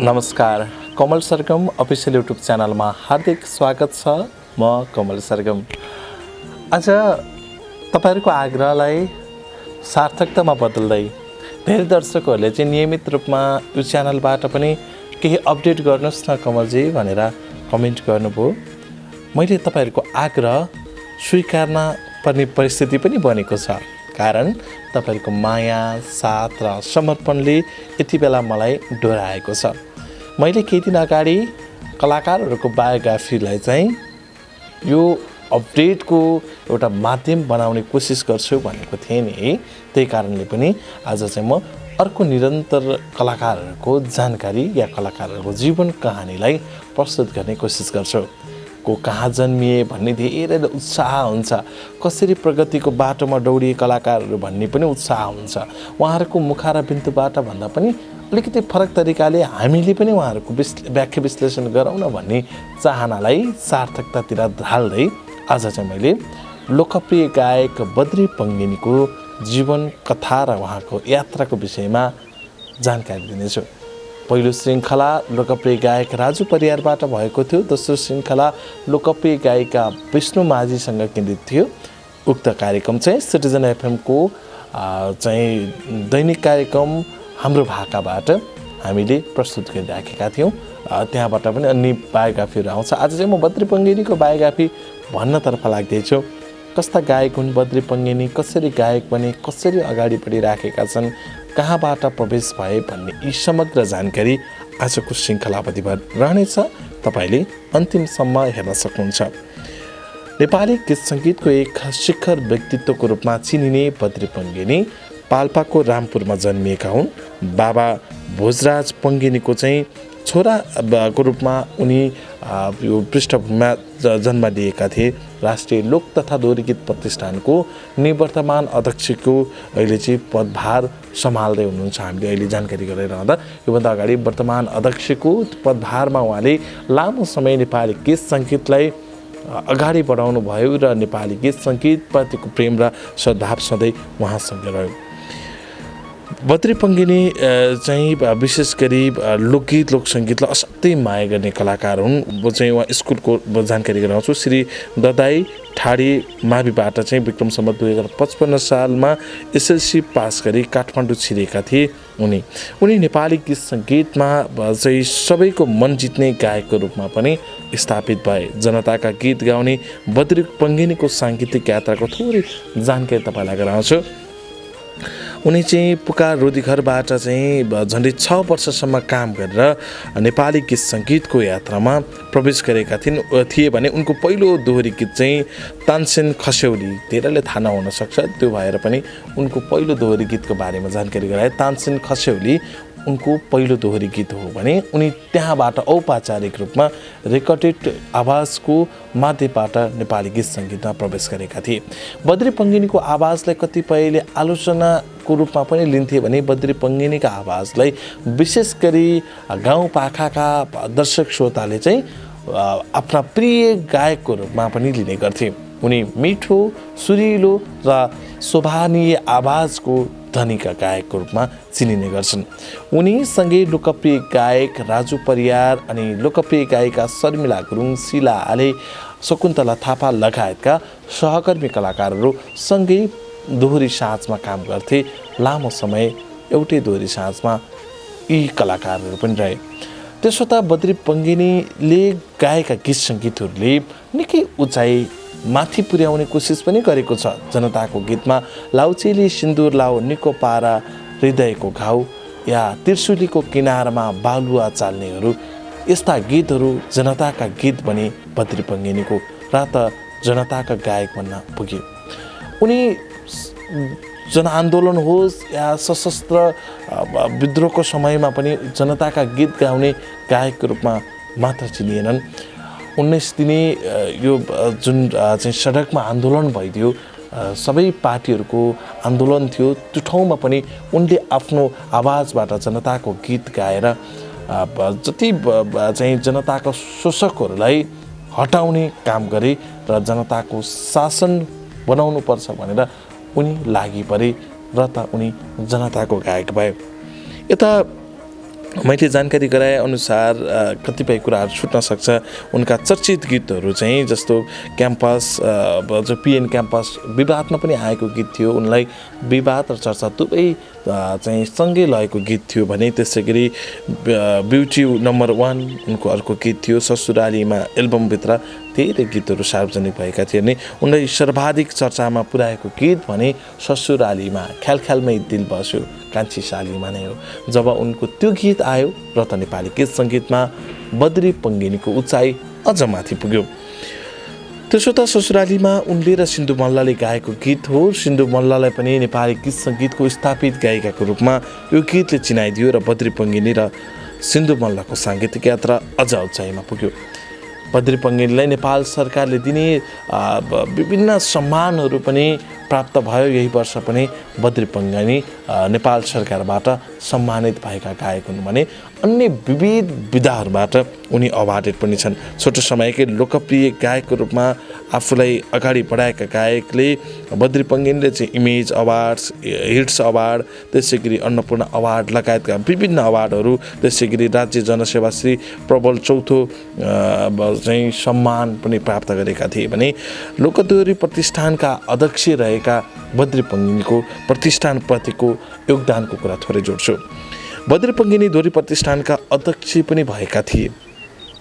नमस्कार, कमल सरगम official YouTube च्यानलमा हार्दिक स्वागत छ। म कमल सरगम। आज तपाईहरुको आग्रहलाई सार्थकतामा बदल्दै धेरै दर्शकहरूले चाहिँ नियमित रूपमा यो च्यानलबाट पनि केही अपडेट गर्नुस् न कमलजी भनेर कमेन्ट गर्नुभयो। मैले तपाईहरुको आग्रह स्वीकार्न पर्ने परिस्थिति पनि बनेको छ, कारण तपाईहरुको माया, साथ र समर्पणले यति बेला मलाई डोराएको छ। मैले केही दिन अगाडि कलाकारहरूको बायोग्राफीलाई चाहिँ यो अपडेटको एउटा माध्यम बनाउने कोसिस गर्छु भनेको थिएँ नि। त्यही कारणले पनि आज चाहिँ म अर्को निरन्तर कलाकारहरूको जानकारी या कलाकारहरूको जीवन कहानीलाई प्रस्तुत गर्ने कोसिस गर्छु। को कहाँ जन्मिए भन्ने धेरै उत्साह हुन्छ, कसरी प्रगतिको बाटोमा दौडिए कलाकारहरू भन्ने पनि उत्साह हुन्छ। उहाँहरूको मुखार बिन्दुबाट भन्दा पनि अलिकति फरक तरिकाले हामीले पनि उहाँहरूको व्याख्या विश्लेषण गरौँ न भन्ने चाहनालाई सार्थकतातिर ढाल्दै आज चाहिँ मैले लोकप्रिय गायक बद्री पङ्गेनीको जीवन कथा र उहाँको यात्राको विषयमा जानकारी दिनेछु। पहिलो श्रृङ्खला लोकप्रिय गायक राजु परियारबाट भएको थियो। दोस्रो श्रृङ्खला लोकप्रिय गायिका विष्णु माझीसँग केन्द्रित थियो। उक्त कार्यक्रम चाहिँ सिटिजन एफएमको चाहिँ दैनिक कार्यक्रम हाम्रो भाकाबाट हामीले प्रस्तुत गरिराखेका थियौँ। त्यहाँबाट पनि अन्य बायोग्राफीहरू आउँछ। आज चाहिँ म बद्री पङ्गेनीको बायोग्राफी भन्नतर्फ लाग्दैछु। कस्ता गायक हुन् बद्री पङ्गेनी, कसरी गायक बने, कसरी अगाडि बढिराखेका छन्, कहाँबाट प्रवेश भए भन्ने यी समग्र जानकारी आजको श्रृङ्खलावधिभर रहनेछ। तपाईँले अन्तिमसम्म हेर्न सक्नुहुन्छ। नेपाली गीत सङ्गीतको एक शिखर व्यक्तित्वको रूपमा चिनिने बद्री पङ्गेनी पाल्पाको रामपुरमा जन्मिएका हुन्। बाबा भोजराज पङ्गेनीको चाहिँ छोराको रूपमा उनी यो पृष्ठभूमिमा जन्म लिएका थिए। राष्ट्रिय लोक तथा दोहोरी गीत प्रतिष्ठानको निवर्तमान अध्यक्षको अहिले चाहिँ पदभार सम्हाल्दै हुनुहुन्छ। हामीले अहिले जानकारी गरिरहँदा योभन्दा अगाडि वर्तमान अध्यक्षको पदभारमा उहाँले लामो समय नेपाली गीत सङ्गीतलाई अगाडि बढाउनु भयो र नेपाली गीत सङ्गीतप्रतिको प्रेम र सद्भाव सधैँ उहाँसँग रह्यो। बद्री पङ्गेनी चाहिँ विशेष गरी लोकगीत लोकसङ्गीतलाई असाध्यै माया गर्ने कलाकार हुन्। म चाहिँ उहाँ स्कुलको जानकारी गराउँछु। श्री ददाई ठाडी माविबाट चाहिँ विक्रम सम्वत 2055 सालमा एसएलसी पास गरी काठमाडौँ छिरेका थिए। उनी नेपाली गीत सङ्गीतमा चाहिँ सबैको मन जित्ने गायकको रूपमा पनि स्थापित भए। जनताका गीत गाउने बद्री पङ्गेनीको साङ्गीतिक यात्राको थोरै जानकारी तपाईँलाई गराउँछु। उनी चाहिँ पुकार रोदीघरबाट चाहिँ झन्डै 6 वर्षसम्म काम गरेर नेपाली गीत सङ्गीतको यात्रामा प्रवेश गरेका थिए भने उनको पहिलो दोहोरी गीत चाहिँ तानसेन खस्यौली, धेरैले थाहा नहुन सक्छ, त्यो भएर पनि उनको पहिलो दोहोरी गीतको बारेमा जानकारी गराए। तानसेन खस्यौली उनको पहिलो दोहोरी गीत हो भने उनी त्यहाँबाट औपचारिक रूपमा रेकर्डेड आवाजको माध्यमबाट नेपाली गीत सङ्गीतमा प्रवेश गरेका थिए। बद्री पङ्गेनीको आवाजलाई कतिपयले आलोचनाको रूपमा पनि लिन्थे भने बद्री पङ्गेनीका आवाजलाई विशेष गरी गाउँपाखाका दर्शक श्रोताले चाहिँ आफ्ना प्रिय गायकको रूपमा पनि लिने गर्थे। उनी मिठो, सुरिलो र शोभनीय आवाजको धनीका गायकको रूपमा चिनिने गर्छन्। उनीसँगै लोकप्रिय गायक राजु परियार अनि लोकप्रिय गायिका शर्मिला गुरुङ, शीला आले, शकुन्तला थापा लगायतका सहकर्मी कलाकारहरू सँगै दोहोरी साँझमा काम गर्थे। लामो समय एउटै दोहोरी साँझमा यी कलाकारहरू पनि रहे। त्यसो त बद्री पङ्गेनीले गाएका गीत सङ्गीतहरूले निकै उचाइ माथि पुर्याउने कोसिस पनि गरेको छ। जनताको गीतमा लाउचेली सिन्दुर लाउ निको पारा हृदयको घाउ या त्रिशुलीको किनारमा बालुवा चाल्नेहरू, यस्ता गीतहरू जनताका गीत बने बद्री पङ्गेनीको र त जनताका गायक बन्न पुगे। उनी जनआन्दोलन होस् या सशस्त्र विद्रोहको समयमा पनि जनताका गीत गाउने गायकको रूपमा मात्र चिनिएनन्। 19 दिने यो जुन चाहिँ सडकमा आन्दोलन भइदियो, सबै पार्टीहरूको आन्दोलन थियो, त्यो ठाउँमा पनि उनले आफ्नो आवाजबाट जनताको गीत गाएर जति चाहिँ जनताको शोषकहरूलाई हटाउने काम गरे र जनताको शासन बनाउनु पर्छ भनेर उनी लागि परे र त उनी जनताको गायक भए। यता मैले जानकारी गराएअनुसार कतिपय कुराहरू छुट्न सक्छ। उनका चर्चित गीतहरू चाहिँ जस्तो क्याम्पस, जो पिएन क्याम्पस विवादमा पनि आएको गीत थियो, उनलाई विवाद र चर्चा दुवै चाहिँ सँगै लगेको गीत थियो भने त्यसै गरी ब्युटी नम्बर 1 उनको अर्को गीत थियो। ससुरालीमा एल्बमभित्र धेरै गीतहरू सार्वजनिक भएका थिए भने उनलाई सर्वाधिक चर्चामा पुर्याएको गीत भने ससुरालीमा ख्याल ख्यालमै दिल बस्यो कान्छी सालीमा नै हो। जब उनको त्यो गीत आयो र त नेपाली गीत सङ्गीतमा बद्री पङ्गिनीको उचाइ अझ माथि पुग्यो। त्यसो त ससुरालीमा उनले र सिन्धु मल्लले गाएको गीत हो। सिन्धु मल्ललाई पनि नेपाली गीत सङ्गीतको स्थापित गायिकाको रूपमा यो गीतले चिनाइदियो र बद्री पङ्गिनी र सिन्धु मल्लको साङ्गीतिक यात्रा अझ उचाइमा पुग्यो। बद्री पङ्गिनीलाई नेपाल सरकारले दिने विभिन्न सम्मानहरू पनि प्राप्त भयो। यही वर्ष पनि बद्री पङ्गिनी नेपाल सरकारबाट सम्मानित भएका गायक हुन् भने अन्य विविध विधाहरूबाट उनी अवार्डेड पनि छन्। छोटो समयकै लोकप्रिय गायकको रूपमा आफूलाई अगाडि बढाएका गायकले बद्री पङ्गिनीले चाहिँ इमेज अवार्ड्स, हिट्स अवार्ड, त्यसै गरी अन्नपूर्ण अवार्ड लगायतका विभिन्न अवार्डहरू, त्यसै गरी राज्य जनसेवाश्री प्रबल चौथो चाहिँ सम्मान पनि प्राप्त गरेका थिए भने लोकदोहोरी प्रतिष्ठानका अध्यक्ष रहेका बद्री पङ्गिनीको प्रतिष्ठानप्रतिको योगदानको कुरा थोरै जोड्छु। बद्री पङ्गिनी दोहोरी प्रतिष्ठानका अध्यक्ष पनि भएका थिए।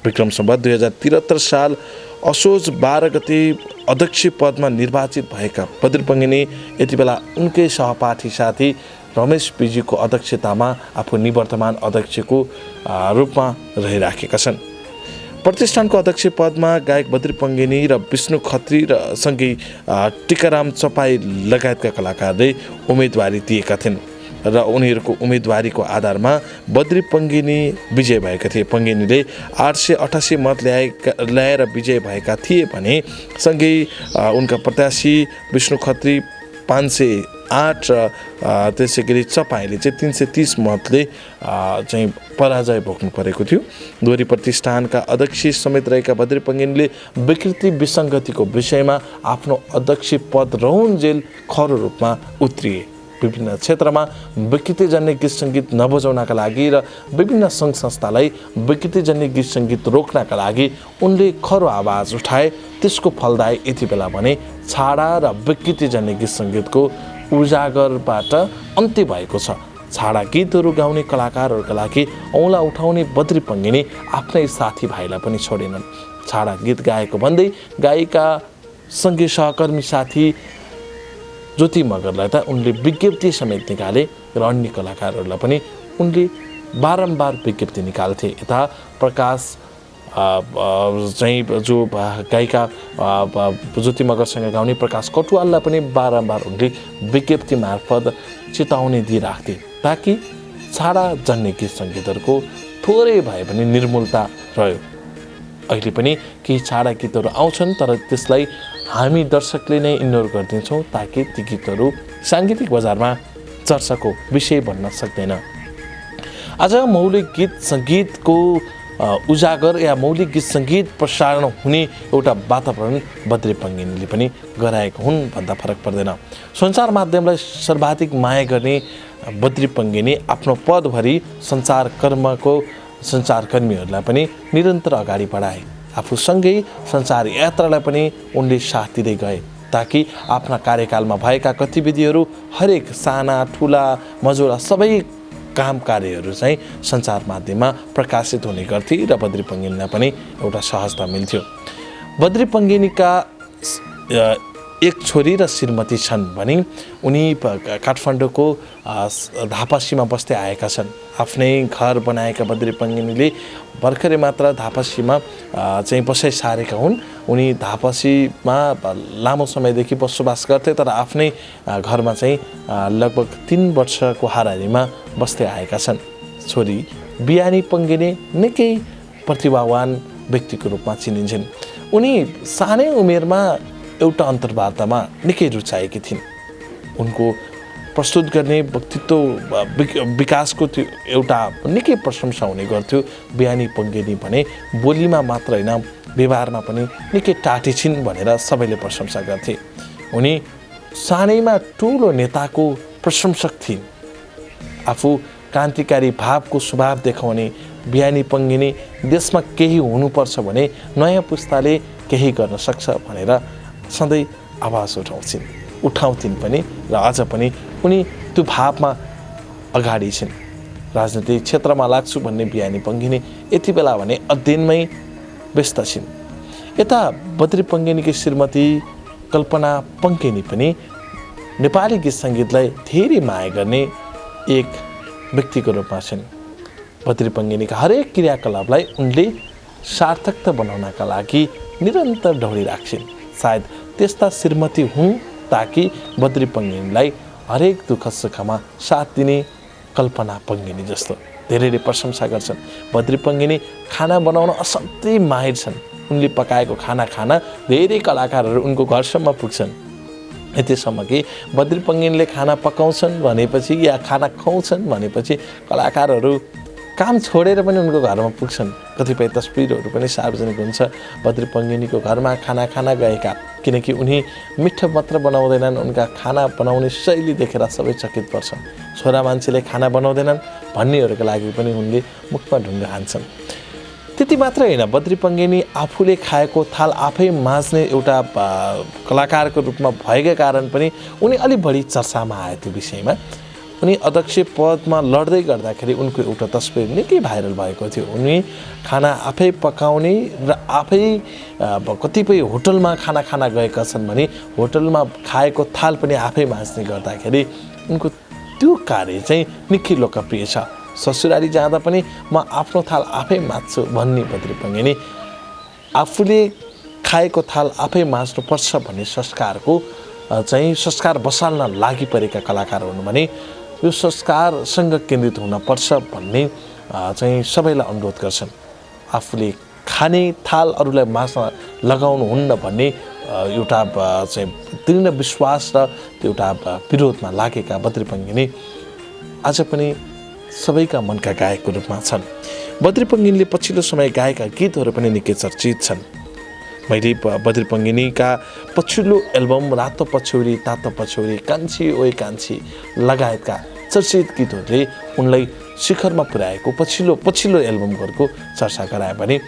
विक्रम सम्वत 2073 साल असोज 12 गते अध्यक्ष पदमा निर्वाचित भएका बद्री पङ्गिनी यति बेला उनकै सहपाठी साथी रमेश पिजीको अध्यक्षतामा आफू निवर्तमान अध्यक्षको रूपमा रहिराखेका छन्। प्रतिष्ठानको अध्यक्ष पदमा गायक बद्री पङ्गिनी र विष्णु खत्री र सँगै टिकाराम चपाई लगायतका कलाकारले उम्मेदवारी दिएका थिए र उनीहरूको उम्मेदवारीको आधारमा बद्री पङ्गिनी विजय भएका थिए। पङ्गिनीले 888 मत ल्याएर विजय भएका थिए भने सँगै उनका प्रत्याशी विष्णु खत्री 508 र त्यसै गरी चपाईले चाहिँ 330 मतले चाहिँ पराजय भोग्नु परेको थियो। दोहोरी प्रतिष्ठानका अध्यक्ष समेत रहेका बद्री पङ्गिनीले विकृति विसङ्गतिको विषयमा आफ्नो अध्यक्ष पद रहउन्जेल खरो रूपमा उत्रिए। विभिन्न क्षेत्रमा विकृतिजन्य गीत सङ्गीत नबजाउनका लागि र विभिन्न सङ्घ संस्थालाई विकृतिजन्य गीत सङ्गीत रोक्नका लागि उनले खरो आवाज उठाए। त्यसको फलदायी यति बेला भने छाडा र विकृतिजन्य गीत सङ्गीतको उजागरबाट अन्त्य भएको छ। छाडा गीतहरू गाउने कलाकारहरूका लागि औँला उठाउने बद्री पङ्गिनी आफ्नै साथीभाइलाई पनि छोडेनन्। छाडा गीत गाएको भन्दै गायिका सँगै सहकर्मी साथी ज्योति मगरलाई त उनले विज्ञप्ति समेत निकाले र अन्य कलाकारहरूलाई पनि उनले बारम्बार विज्ञप्ति निकाल्थे। यता प्रकाश चाहिँ जो गायिका ज्योति मगरसँग गाउने प्रकाश कटुवाललाई पनि बारम्बार उनले विज्ञप्ति मार्फत चेतावनी दिइराख्थे ताकि छाडा जन्य गीत सङ्गीतहरूको थोरै भए पनि निर्मूलता रह्यो। अहिले पनि केही छाडा गीतहरू आउँछन् तर त्यसलाई हामी दर्शकले नै इग्नोर गरिदिन्छौँ ताकि ती गीतहरू साङ्गीतिक बजारमा चर्चाको विषय बन्न सक्दैन। आज मौलिक गीत सङ्गीतको उजागर या मौलिक गीत सङ्गीत प्रसारण हुने एउटा वातावरण बद्री पङ्गिनीले पनि गराएको हुन् भन्दा फरक पर्दैन। सञ्चार माध्यमलाई सर्वाधिक माया गर्ने बद्री पङ्गिनी आफ्नो पदभरि सञ्चारकर्मीहरूलाई पनि निरन्तर अगाडि बढाए। आफूसँगै सञ्चार यात्रालाई पनि उनले साथ दिँदै गए ताकि आफ्ना कार्यकालमा भएका गतिविधिहरू हरेक साना ठुला मझौला सबै काम कार्यहरू चाहिँ सञ्चार माध्यममा प्रकाशित हुने गर्थे र बद्री पङ्गिनीलाई पनि एउटा सहजता मिल्थ्यो। बद्री पङ्गिनीका एक छोरी र श्रीमती छन् भने उनी काठमाडौँको धापासीमा बस्दै आएका छन्। आफ्नै घर बनाएका बद्री पङ्गिनीले भर्खरै मात्र धापासीमा चाहिँ बसाइ सारेका हुन्। उनी धापासीमा लामो समयदेखि बसोबास गर्थे तर आफ्नै घरमा चाहिँ लगभग 3 वर्षको हाराहारीमा बस्दै आएका छन्। छोरी बियानी पङ्गिनी निकै प्रतिभावान व्यक्तिको रूपमा चिनिन्छन्। उनी सानै उमेरमा एउटा अन्तर्वार्तामा निकै रुचाएकी थिइन्। उनको प्रस्तुत गर्ने व्यक्तित्व विकासको त्यो एउटा निकै प्रशंसा हुने गर्थ्यो। बियानी पङ्गिनी भने बोलीमा मात्र होइन व्यवहारमा पनि निकै टाटी छिन् भनेर सबैले प्रशंसा गर्थे। उनी सानैमा ठुलो नेताको प्रशंसक थिइन्। आफू क्रान्तिकारी भावको स्वभाव देखाउने बिहानी पङ्गिनी देशमा केही हुनुपर्छ भने नयाँ पुस्ताले केही गर्न सक्छ भनेर सधैँ आवाज उठाउँथिन् पनि र अझ पनि उनी त्यो भावमा अगाडि छिन्। राजनीतिक क्षेत्रमा लाग्छु भन्ने बिहानी पङ्गिनी यति बेला भने अध्ययनमै व्यस्त छिन्। यता बद्री पङ्गिनीकी श्रीमती कल्पना पङ्गिनी पनि नेपाली गीत सङ्गीतलाई धेरै माया गर्ने एक व्यक्तिको रूपमा छिन्। बद्री पङ्गिनीका हरेक क्रियाकलापलाई उनले सार्थकता बनाउनका लागि निरन्तर दौडिराख्छिन्। सायद त्यस्ता श्रीमती हुन् ताकि बद्री पङ्गिनीलाई हरेक दुःख सुखमा साथ दिने कल्पना पङ्गिनी जस्तो धेरैले प्रशंसा गर्छन्। बद्री पङ्गिनी खाना बनाउन असाध्यै माहिर छन्। उनले पकाएको खाना खान धेरै कलाकारहरू उनको घरसम्म पुग्छन्। यतिसम्म कि बद्री पङ्गिनीले खाना पकाउँछन् भनेपछि या खाना खुवाउँछन् भनेपछि कलाकारहरू काम छोडेर पनि उनको घरमा पुग्छन्। कतिपय तस्बिरहरू पनि सार्वजनिक हुन्छ बद्री पङ्गिनीको घरमा खाना खान गएका, किनकि उनी मिठो मात्र बनाउँदैनन्, उनका खाना बनाउने शैली देखेर सबै चकित पर्छन्। छोरा मान्छेले खाना बनाउँदैनन् भन्नेहरूको लागि पनि उनले मुखमा ढुङ्गा हान्छन्। त्यति मात्रै होइन, बद्री पङ्गिनी आफूले खाएको थाल आफै माझ्ने एउटा कलाकारको रूपमा भएकै कारण पनि उनी अलि बढी चर्चामा आए। त्यो विषयमा उनी अध्यक्ष पदमा लड्दै गर्दाखेरि उनको एउटा तस्बिर निकै भाइरल भएको थियो। उनी खाना आफै पकाउने र आफै कतिपय होटलमा खाना खान गएका छन् भने होटलमा खाएको थाल पनि आफै माझ्ने गर्दाखेरि उनको त्यो कार्य चाहिँ निकै लोकप्रिय छ। ससुराली जाँदा पनि म आफ्नो थाल आफै माझ्छु भन्ने बद्री पङ्गिनी आफूले खाएको थाल आफै माझ्नुपर्छ भन्ने संस्कार बसाल्न लागि परेका कलाकार हुन् भने यो संस्कारसँग केन्द्रित हुनपर्छ भन्ने चाहिँ सबैलाई अनुरोध गर्छन्। आफूले खाने थाल अरूलाई माझ्न लगाउनुहुन्न भन्ने एउटा चाहिँ दृढ विश्वास र त्यो एउटा विरोधमा लागेका बद्री पङ्गिनी आज पनि सबैका मनका गायकको रूपमा छन्। बद्री पङ्गिनीले पछिल्लो समय गाएका गीतहरू पनि निकै चर्चित छन्। मैले बद्री पङ्गिनीका पछिल्लो एल्बम रातो पछ्यौरी तातो पछ्यौरी कान्छी ओए कान्छी लगायतका चर्चित गीतहरूले उनलाई शिखरमा पुर्याएको पछिल्लो एल्बमहरूको चर्चा गराए भने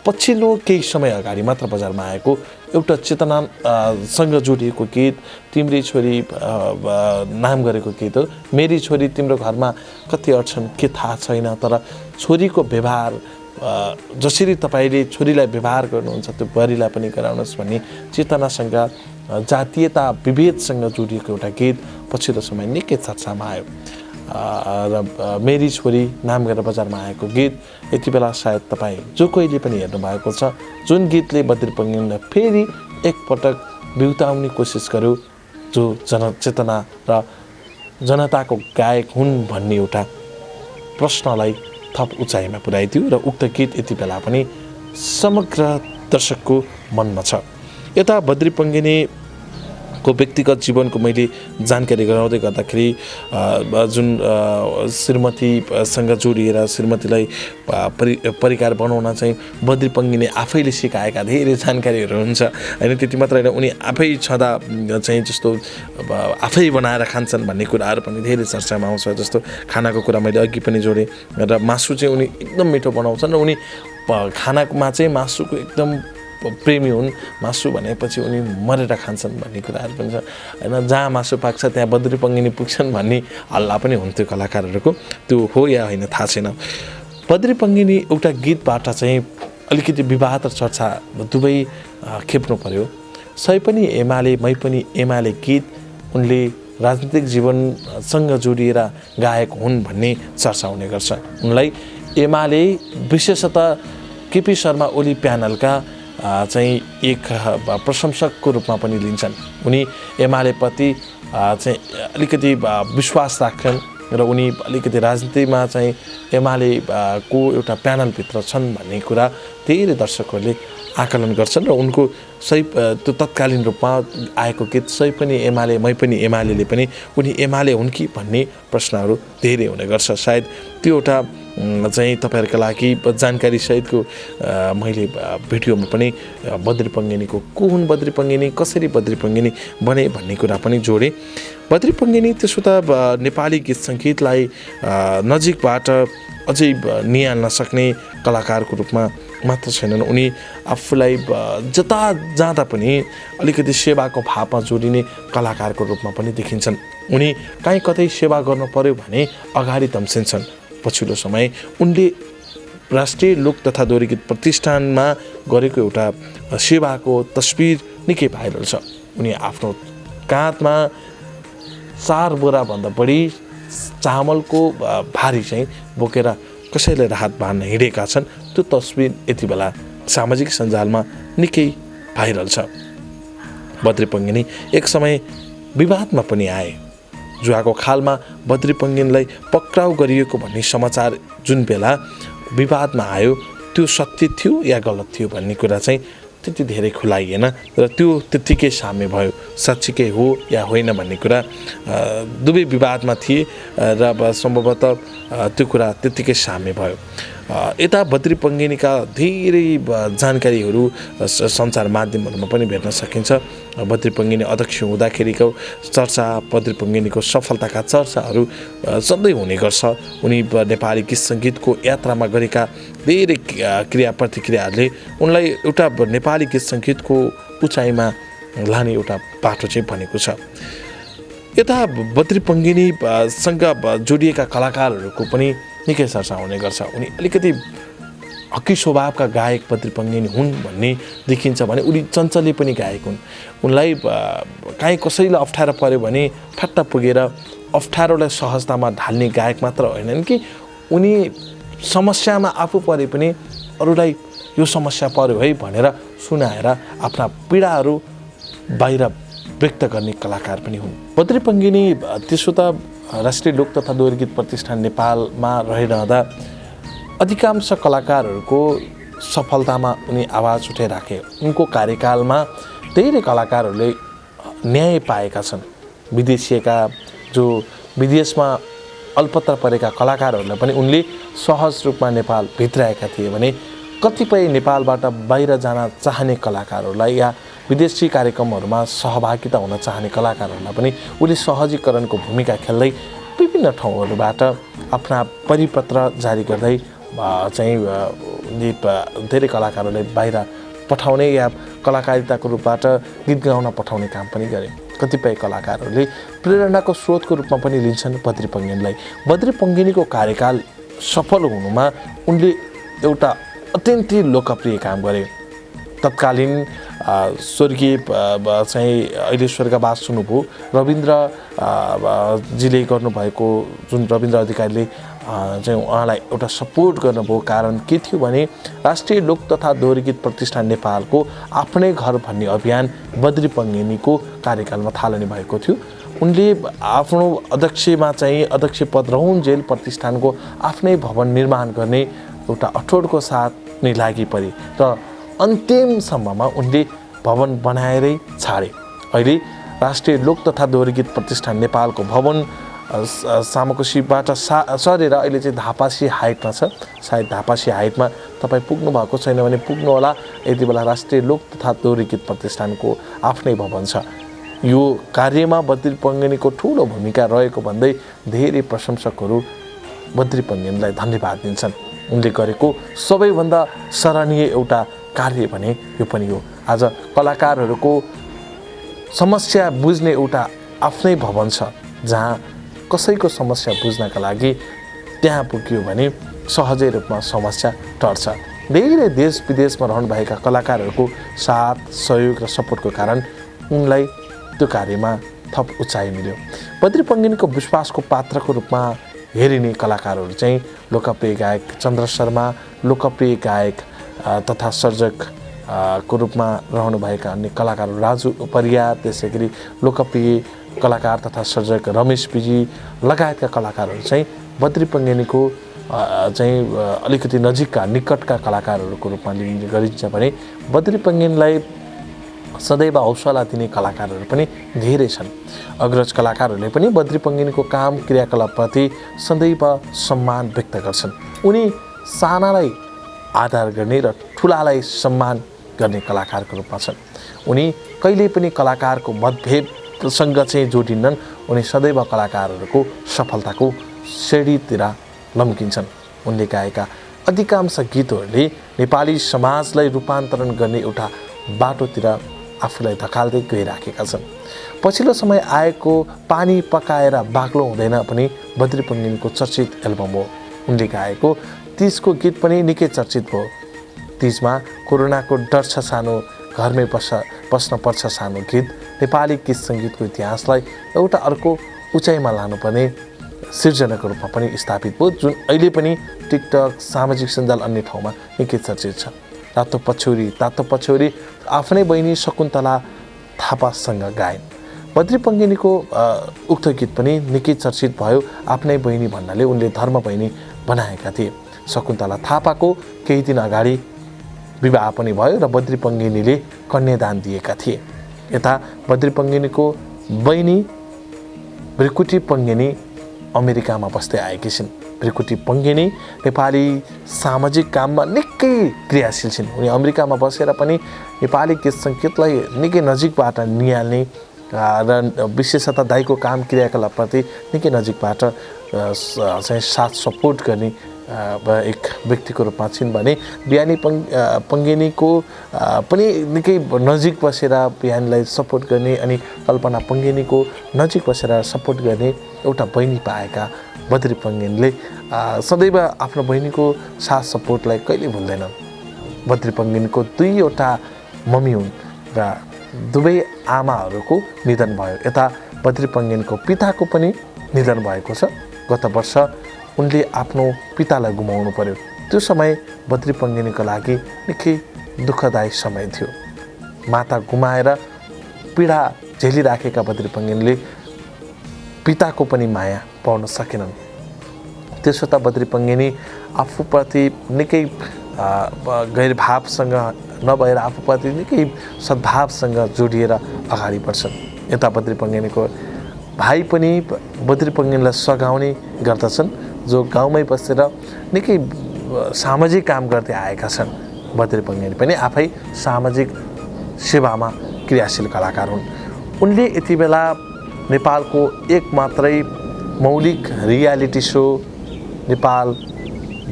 पछिल्लो केही समय अगाडि मात्र बजारमा आएको एउटा चेतनासँग जोडिएको गीत तिम्री छोरी नाम गरेको गीत हो। मेरी छोरी तिम्रो घरमा कति अड्छन् के थाहा छैन, तर छोरीको व्यवहार जसरी तपाईँले छोरीलाई व्यवहार गर्नुहुन्छ त्यो बुहारीलाई पनि गराउनुहोस् भन्ने चेतनासँग जातीयता विभेदसँग जोडिएको एउटा गीत पछिल्लो समय निकै चर्चामा आयो। र मेरी छोरी नाम गरेर बजारमा आएको गीत यति बेला सायद तपाईँ जो कोहीले पनि हेर्नुभएको छ, जुन गीतले बद्री पङ्गिनीलाई फेरि एकपटक बिउताउने कोसिस गर्यो, जो जनचेतना र जनताको गायक हुन् भन्ने एउटा प्रश्नलाई थप उचाइमा पुर्याइदियो र उक्त गीत यति बेला पनि समग्र दर्शकको मनमा छ। यता बद्री पङ्गिनीको व्यक्तिगत जीवनको मैले जानकारी गराउँदै गर्दाखेरि जुन श्रीमतीसँग जोडिएर श्रीमतीलाई परिकार बनाउन चाहिँ बद्री पङ्गिनी आफैले सिकाएका धेरै जानकारीहरू हुन्छ होइन। त्यति मात्र होइन, उनी आफै छँदा चाहिँ जस्तो आफै बनाएर खान्छन् भन्ने कुराहरू पनि धेरै चर्चामा आउँछ। जस्तो खानाको कुरा मैले अघि पनि जोडेँ र मासु चाहिँ उनी एकदम मिठो बनाउँछन् र उनी खानामा चाहिँ मासुको एकदम प्रेमी हुन्। मासु भनेपछि उनी मरेर खान्छन् भन्ने कुराहरू पनि छ होइन। जहाँ मासु पाक्छ त्यहाँ बद्री पङ्गिनी पुग्छन् भन्ने हल्ला पनि हुन्थ्यो कलाकारहरूको। त्यो हो या होइन थाहा छैन। बद्री पङ्गिनी एउटा गीतबाट चाहिँ अलिकति विवाद र चर्चा दुवै खेप्नु पर्यो। सही पनि एमाले मै पनि एमाले गीत उनले राजनीतिक जीवनसँग जोडिएर गायक हुन् भन्ने चर्चा हुने गर्छ। उनलाई एमाले विशेषतः केपी शर्मा ओली प्यानलका चाहिँ एक प्रशंसकको रूपमा पनि लिन्छन्। उनी एमालेप्रति चाहिँ अलिकति विश्वास राख्छन् र उनी अलिकति राजनीतिमा चाहिँ एमालेको एउटा प्यानलभित्र छन् भन्ने कुरा धेरै दर्शकहरूले आकलन गर्छन् र उनको सही त्यो तत्कालीन रूपमा आएको गीत सही पनि एमाले मै पनि एमाले पनि उनी एमाले हुन् कि भन्ने प्रश्नहरू धेरै हुने गर्छ। सायद त्यो एउटा चाहिँ तपाईँहरूका लागि जानकारी सहितको मैले भिडियोमा पनि बद्री पङ्गेनीको को हुन् बद्री पङ्गेनी, कसरी बद्री पङ्गेनी बने भन्ने कुरा पनि जोडेँ। बद्री पङ्गेनी त्यसो त नेपाली गीत सङ्गीतलाई नजिकबाट अझै निहाल्न सक्ने कलाकारको रूपमा मात्र छैनन्, उनी आफूलाई जता जाँदा पनि अलिकति सेवाको भावमा जोडिने कलाकारको रूपमा पनि देखिन्छन्। उनी काहीँ कतै सेवा गर्नु पर्यो भने अगाडि तम्सिन्छन्। पछिल्लो समय उनले राष्ट्रिय लोक तथा दोहोरी गीत प्रतिष्ठानमा गरेको एउटा सेवाको तस्बिर निकै भाइरल छ। उनी आफ्नो काँधमा 4 बोराभन्दा बढी चामलको भारी चाहिँ बोकेर कसैले राहत बाँड्न हिँडेका छन्। त्यो तस्बिर यति बेला सामाजिक सञ्जालमा निकै भाइरल छ। बद्री पङ्गेनी एक समय विवादमा पनि आए। जुवाको खालमा बद्री पङ्गेनीलाई पक्राउ गरिएको भन्ने समाचार जुन बेला विवादमा आयो त्यो सत्य थियो या गलत थियो भन्ने कुरा चाहिँ त्यति धेरै खुलाइएन र त्यो त्यत्तिकै साम्य भयो। साँच्चीकै हो या होइन भन्ने कुरा दुवै विवादमा थिए र सम्भवतः त्यो कुरा त्यत्तिकै साम्य भयो। यता बद्री पङ्गेनीका धेरै जानकारीहरू सञ्चार माध्यमहरूमा पनि भेट्न सकिन्छ। बद्री पङ्गेनी अध्यक्ष हुँदाखेरिको चर्चा, बद्री पङ्गेनीको सफलताका चर्चाहरू सधैँ हुने गर्छ। उनी नेपाली गीत सङ्गीतको यात्रामा गरेका धेरै क्रिया प्रतिक्रियाहरूले उनलाई एउटा नेपाली गीत सङ्गीतको उचाइमा लाने एउटा बाटो चाहिँ बनेको छ। यता बद्री पङ्गेनीसँग जोडिएका कलाकारहरूको पनि निकै चर्चा हुने गर्छ। उनी अलिकति हक्की स्वभावका गायक बद्री पङ्गेनी हुन् भन्ने देखिन्छ भने उनी चञ्चले पनि गायक हुन्। उनलाई काहीँ कसैलाई अप्ठ्यारो पर्यो भने ठट्ट पुगेर अप्ठ्यारोलाई सहजतामा ढाल्ने गायक मात्र होइनन् कि उनी समस्यामा आफू परे पनि अरूलाई यो समस्या पर्यो है भनेर सुनाएर आफ्ना पीडाहरू बाहिर व्यक्त गर्ने कलाकार पनि हुन्। बद्री पङ्गेनी त्यसो त राष्ट्रिय लोक तथा दोहोरी गीत प्रतिष्ठान नेपालमा रहिरहँदा अधिकांश कलाकारहरूको सफलतामा उनी आवाज उठाइराखे। उनको कार्यकालमा धेरै कलाकारहरूले न्याय पाएका छन्। विदेशिएका जो विदेशमा अल्पत्र परेका कलाकारहरूलाई पनि उनले सहज रूपमा नेपाल भित्राएका थिए भने कतिपय नेपालबाट बाहिर जान चाहने कलाकारहरूलाई या विदेशी कार्यक्रमहरूमा सहभागिता हुन चाहने कलाकारहरूलाई पनि उनले सहजीकरणको भूमिका खेल्दै विभिन्न ठाउँहरूबाट आफ्ना परिपत्र जारी गर्दै चाहिँ धेरै कलाकारहरूलाई बाहिर पठाउने या कलाकारिताको रूपबाट गीत गाउन पठाउने काम पनि गरे। कतिपय कलाकारहरूले प्रेरणाको स्रोतको रूपमा पनि लिन्छन् बद्री पङ्गेनीलाई। बद्री पङ्गेनीको कार्यकाल सफल हुनुमा उनले एउटा अत्यन्तै लोकप्रिय काम गरे। तत्कालीन स्वर्गीय चाहिँ अहिले स्वर्गवास हुनुभयो रविन्द्रजीले गर्नुभएको जुन रविन्द्र अधिकारीले चाहिँ उहाँलाई एउटा सपोर्ट गर्नुभयो कारण के थियो भने राष्ट्रिय लोक तथा दोहोरी गीत प्रतिष्ठान नेपालको आफ्नै घर भन्ने अभियान बद्री पङ्गेनीको कार्यकालमा थालनी भएको थियो। उनले आफ्नो अध्यक्ष पद रहउन्जेल प्रतिष्ठानको आफ्नै भवन निर्माण गर्ने एउटा अठोटको साथ नै लागि परे र अन्तिमसम्ममा उनले भवन बनाएरै छाडे। अहिले राष्ट्रिय लोक तथा दोहोरी गीत प्रतिष्ठान नेपालको भवन सामकोसीबाट सरेर अहिले चाहिँ धापासी हाइटमा छ। सायद धापासी हाइटमा तपाईँ पुग्नु भएको छैन भने पुग्नु होला। यति बेला राष्ट्रिय लोक तथा दोहोरी गीत प्रतिष्ठानको आफ्नै भवन छ। यो कार्यमा बद्री पङ्गेनीको ठुलो भूमिका रहेको भन्दै धेरै प्रशंसकहरू बद्री पङ्गेनीलाई धन्यवाद दिन्छन्। उनले गरेको सबैभन्दा सराहनीय एउटा कार्य भने यो पनि हो। आज कलाकारहरूको समस्या बुझ्ने एउटा आफ्नै भवन छ जहाँ कसैको समस्या बुझ्नका लागि त्यहाँ पुग्यो भने सहजै रूपमा समस्या टर्छ। धेरै देश विदेशमा रहनुभएका कलाकारहरूको साथ सहयोग र सपोर्टको कारण उनलाई त्यो कार्यमा थप उचाइ मिल्यो। बद्री पङ्गेनीको विश्वासको पात्रको रूपमा हेरिने कलाकारहरू चाहिँ लोकप्रिय गायक चन्द्र शर्मा, लोकप्रिय गायक तथा सर्जक को रूपमा रहनुभएका अन्य कलाकारहरू राजु परियार, त्यसै गरी लोकप्रिय कलाकार तथा सर्जक रमेश विजी लगायतका कलाकारहरू चाहिँ बद्री पङ्गेनीको चाहिँ अलिकति नजिकका निकटका कलाकारहरूको रूपमा लिने गरिन्छ भने बद्री पङ्गेनीलाई सदैव हौसला दिने कलाकारहरू पनि धेरै छन्। अग्रज कलाकारहरूले पनि बद्री पङ्गिनीको काम क्रियाकलापप्रति सदैव सम्मान व्यक्त गर्छन्। उनी सानालाई आदर गर्ने र ठुलालाई सम्मान गर्ने कलाकारको रूपमा छन्। उनी कहिल्यै पनि कलाकारको मतभेदसँग चाहिँ जोडिन्नन्। उनी सदैव कलाकारहरूको सफलताको श्रेणीतिर लम्किन्छन्। उनले गाएका अधिकांश गीतहरूले नेपाली समाजलाई रूपान्तरण गर्ने एउटा बाटोतिर आफूलाई धकाल्दै गइराखेका छन्। पछिल्लो समय आएको पानी पकाएर बाक्लो हुँदैन पनि बद्री पङ्गिनीको चर्चित एल्बम हो। उनले गाएको 30 को गीत पनि निकै चर्चित भयो। 30 मा कोरोनाको डर छ सानो, घरमै बस्न पर्छ सानो गीत नेपाली गीत सङ्गीतको इतिहासलाई एउटा अर्को उचाइमा लानुपर्ने सिर्जनाको रूपमा पनि स्थापित भयो, जुन अहिले पनि टिकटक, सामाजिक सञ्जाल अन्य ठाउँमा निकै चर्चित छ। तातो पछ्यौरी आफ्नै बहिनी शकुन्तला थापासँग गाइन्। बद्री पङ्गिनीको उक्त गीत पनि निकै चर्चित भयो। आफ्नै बहिनी भन्नाले उनले धर्म बहिनी बनाएका थिए। शकुन्तला थापाको केही दिन अगाडि विवाह पनि भयो र बद्री पङ्गिनीले कन्यादान दिएका थिए। यता बद्री पङ्गिनीको बहिनी भृकुटी पङ्गिनी अमेरिकामा बस्दै आएकी छिन्। भृकुटी पङ्गिनी नेपाली सामाजिक काममा निकै क्रियाशील छिन्। उनी अमेरिकामा बसेर पनि नेपाली गीत सङ्गीतलाई निकै नजिकबाट निहाल्ने र विशेषतः दाइको काम क्रियाकलापप्रति निकै नजिकबाट चाहिँ साथ सपोर्ट गर्ने एक व्यक्तिको रूपमा छिन् भने बिहानी पङ्गिनीको पनि निकै नजिक बसेर बिहानीलाई सपोर्ट गर्ने अनि कल्पना पङ्गिनीको नजिक बसेर सपोर्ट गर्ने एउटा बहिनी पाएका बद्री पङ्गिनीले सदैव आफ्नो बहिनीको साथ सपोर्टलाई कहिले भुल्दैनन्। बद्री पङ्गिनीको 2वटा मम्मी हुन् र दुवै आमाहरूको निधन भयो। यता बद्री पङ्गिनीको पिताको पनि निधन भएको छ। गत वर्ष उनले आफ्नो पितालाई गुमाउनु पर्यो। त्यो समय बद्री पङ्गिनीको लागि निकै दुःखदायी समय थियो। माता गुमाएर पीडा झेलिराखेका बद्री पङ्गिनीले पिताको पनि माया पाउन सकेनन्। त्यसो त बद्री पङ्गिनी आफूप्रति निकै गैरभावसँग नभएर आफूप्रति निकै सद्भावसँग जोडिएर अगाडि बढ्छन्। यता बद्री पङ्गिनीको भाइ पनि बद्री पङ्गिनीलाई सघाउने गर्दछन्, जो गाउँमै बसेर निकै सामाजिक काम गर्दै आएका छन्। बद्री पङ्गिनी पनि आफै सामाजिक सेवामा क्रियाशील कलाकार हुन्। उनले यति बेला नेपालको एक मात्रै मौलिक रियालिटी सो नेपाल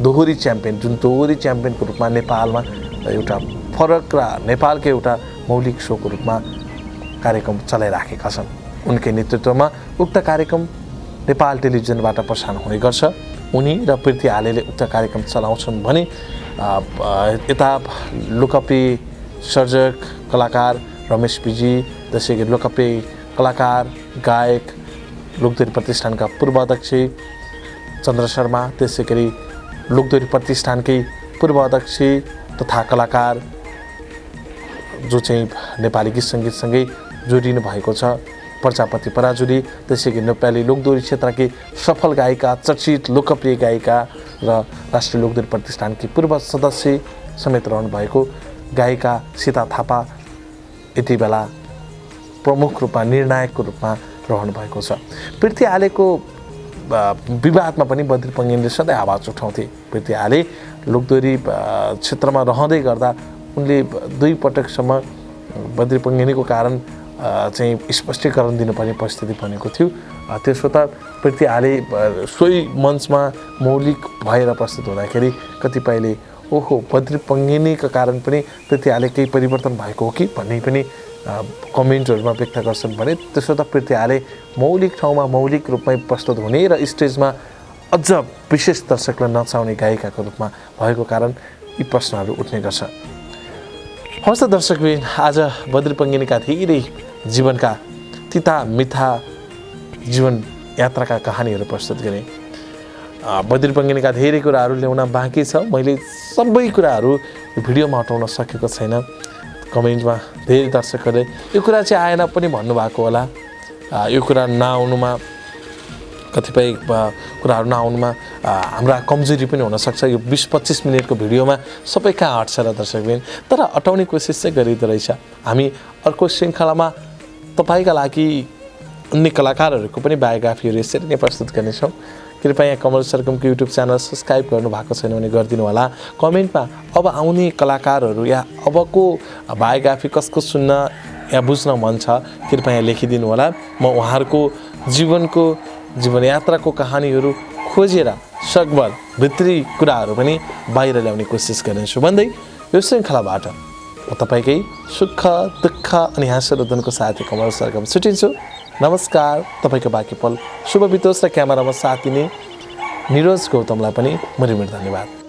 दोहोरी च्याम्पियन, जुन दोहोरी च्याम्पियनको रूपमा नेपालमा एउटा फरक र नेपालकै एउटा मौलिक सोको रूपमा कार्यक्रम चलाइराखेका छन्। उनकै नेतृत्वमा उक्त कार्यक्रम नेपाल टेलिभिजनबाट प्रसारण हुने गर्छ। उनी र प्रीति आलेले उक्त कार्यक्रम चलाउँछन् भने यता लोकप्रिय सर्जक कलाकार रमेश पिजी, जसै कि लोकप्रिय कलाकार गायक लोकदोरी प्रतिष्ठानका पूर्व अध्यक्ष चन्द्र शर्मा, त्यसै गरी लोकदोरी प्रतिष्ठानकै पूर्व अध्यक्ष तथा कलाकार जो चाहिँ नेपाली गीत सङ्गीतसँगै जोडिनु भएको छ प्रजापति पराजुली, त्यसै गरी नेपाली लोकदोरी क्षेत्रकी सफल गायिका, चर्चित लोकप्रिय गायिका र राष्ट्रिय लोकदोरी प्रतिष्ठानकी पूर्व सदस्य समेत रहनुभएको गायिका सीता थापा यति बेला प्रमुख रूपमा निर्णायकको रूपमा रहनु भएको छ। प्रीति आलेको विवादमा पनि बद्री पङ्गिनीले सधैँ आवाज उठाउँथे। प्रीति आले लोकदोरी क्षेत्रमा रहँदै गर्दा उनले 2 पटकसम्म बद्री पङ्गिनीको कारण चाहिँ स्पष्टीकरण दिनुपर्ने परिस्थिति बनेको थियो। त्यसो त प्रीति आले सोही मञ्चमा मौलिक भएर प्रस्तुत हुँदाखेरि कतिपयले ओहो बद्री पङ्गिनीका कारण पनि प्रीति आले केही परिवर्तन भएको हो कि भन्ने पनि कमेन्टहरूमा व्यक्त गर्छन् भने त्यसो त प्रीति आले मौलिक ठाउँमा मौलिक रूपमै प्रस्तुत हुने र स्टेजमा अझ विशेष दर्शकलाई नचाउने गायिकाको रूपमा भएको कारण यी प्रश्नहरू उठ्ने गर्छ। हवस् त दर्शकबिन, आज बद्री पङ्गिनीका धेरै जीवनका तिता मिठा जीवन यात्राका कहानीहरू प्रस्तुत गरेँ। बद्री पङ्गिनीका धेरै कुराहरू ल्याउन बाँकी छ। मैले सबै कुराहरू भिडियोमा हटाउन सकेको छैन। कमेन्टमा धेरै दर्शकहरूले यो कुरा चाहिँ आएन पनि भन्नुभएको होला। यो कुरा नआउनुमा कतिपय कुराहरू नआउनुमा हाम्रा कमजोरी पनि हुनसक्छ। यो 20-25 मिनटको भिडियोमा सबै कहाँ हट्छ र दर्शकबिन, तर हटाउने कोसिस चाहिँ गरिँदो रहेछ। हामी अर्को श्रृङ्खलामा तपाईँका लागि अन्य कलाकारहरूको पनि बायोग्राफीहरू यसरी नै प्रस्तुत गर्नेछौँ। कृपया कमल सरगमको युट्युब च्यानल सब्सक्राइब गर्नु भएको छैन भने गरिदिनु होला। कमेन्टमा अब आउने कलाकारहरू या अबको बायोग्राफी कसको सुन्न या बुझ्न मन छ कृपया लेखिदिनु होला। म उहाँहरूको जीवनयात्राको कहानीहरू खोजेर सकभर भित्री कुराहरू पनि बाहिर ल्याउने कोसिस गर्नेछु भन्दै यो श्रृङ्खलाबाट म तपाईँकै सुख दुःख अनि हाँसोरोदनको साथी कमल सरगम छुटिन्छु। नमस्कार। तपाईँको बाँकी पल शुभ बितोस् र क्यामेरामा साथ दिने निरोज गौतमलाई पनि मरिमिर धन्यवाद।